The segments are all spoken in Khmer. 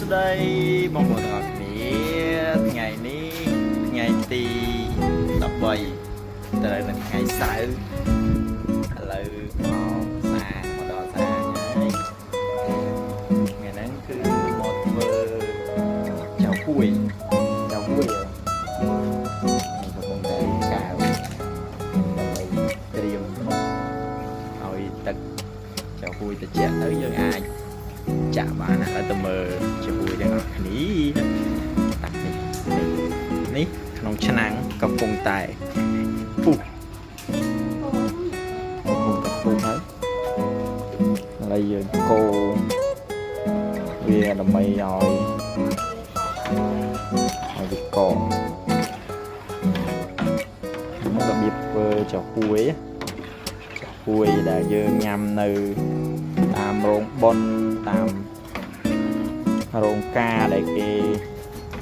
ស្ដីបងប្អូនទាំងអស់គ្នាថ្ងៃនេះថ្ងៃទី13ត្រូវនៅថ្ងៃសៅរ៍ឥឡូវមកសាងមកដល់សាងហើយថ្ងៃហ្នឹងគឺមកធ្វើចៅហួយនេះកំពុងតែកាវដើម្បីត្រៀមឲ្យទឹកចៅហួយត្រជាក់ទៅយើងអាចចាក់បានហើយទៅមើលជាមួយទាំងអស់គ្នាតាក់នេះក្នុងឆ្នាំងកំពុងតែពុះហើយឥឡូវយើងកូរវាដើម្បីឲ្យវាកករបៀបធ្វើចាហួយដែលយើងញ៉ាំនៅតាមរោងបុណ្យតាមរោងការដែលគេ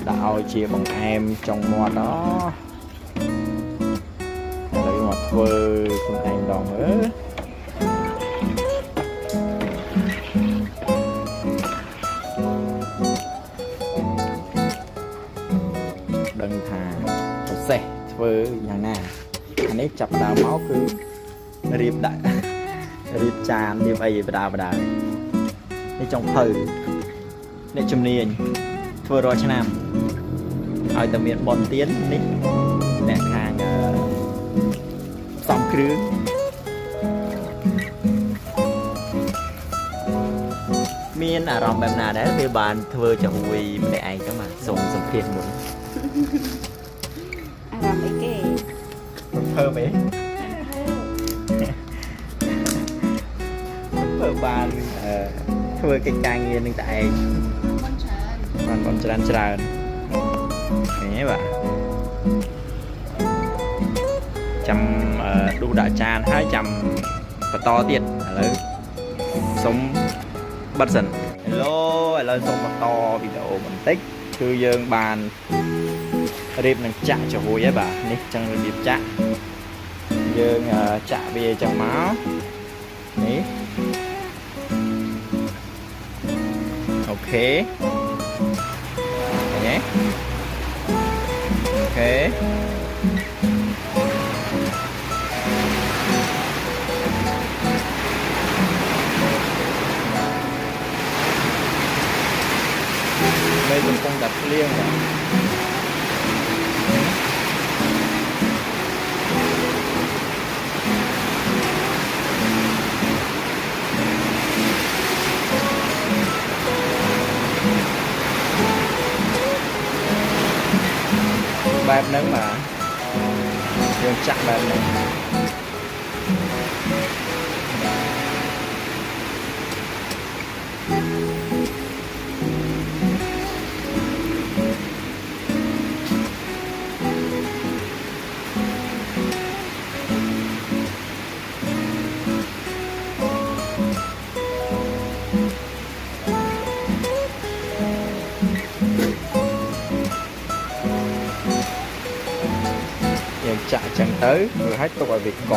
ដាក់ឲ្យជាបង្អែមចុងមាត់ឥឡូវមកធ្វើខ្លួនឯងម្ដងមើលដឹងថាប្រសេះធ្វើយ៉ាងណាអានេះចាប់ដើមមកគឺរៀបដាក់រៀបចានរៀបអីបដានេះចុងភៅអ្នកជំនាញធ្វើរាល់ឆ្នាំឲ្យតែមានបនទៀននេះអ្នកខាងផ្សំគ្រឿងមានអារម្មណ៍បែបណាដែរពេលបានធ្វើចាហួយម្នាក់ឯងទៅមកសូមសម្ភាសមុនអារម្មណ៍អីគេភើមអីភើបានធ្វើកិច្ចការងារនឹងតែឯងបានបនច្រើននេះបាទចាំដួសដាក់ចានហើយចាំបន្តទៀតឥឡូវសុំបិទសិនឥឡូវសូមបន្តវីដេអូបន្តិចគឺយើងបានរៀបនឹងចាក់ចាហួយហើយបាទនេះចឹងរបៀបចាក់យើងចាក់វាចឹងមកនេះអូខេមេកំពុងតែភ្លៀងបែបហ្នឹងបាទយើងចាក់បែបហ្នឹងចាក់ចឹងទៅរួចហើយទុកឲ្យវាកក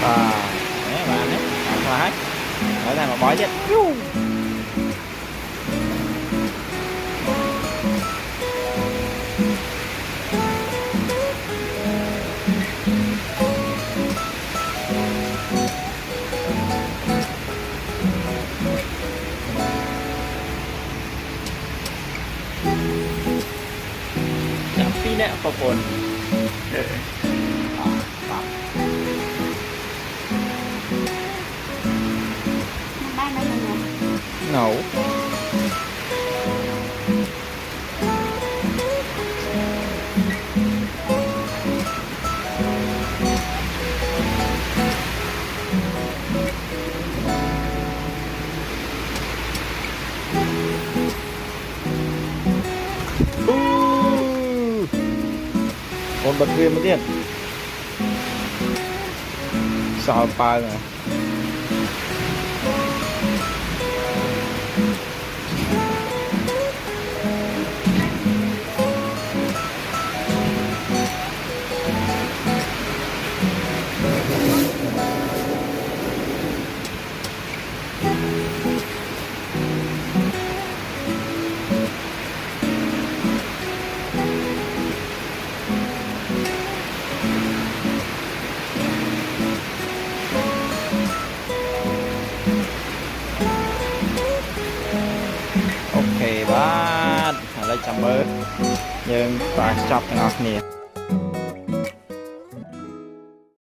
នេះបាននេះអត់ហើយតែមកបោះទៀតចាំពីអ្នកប្រពន្ធNo. អ bật phim mới điện sao pa này ok បាទឥឡូវចាំមើលយើងបាទចប់ទាំងអស់គ្នា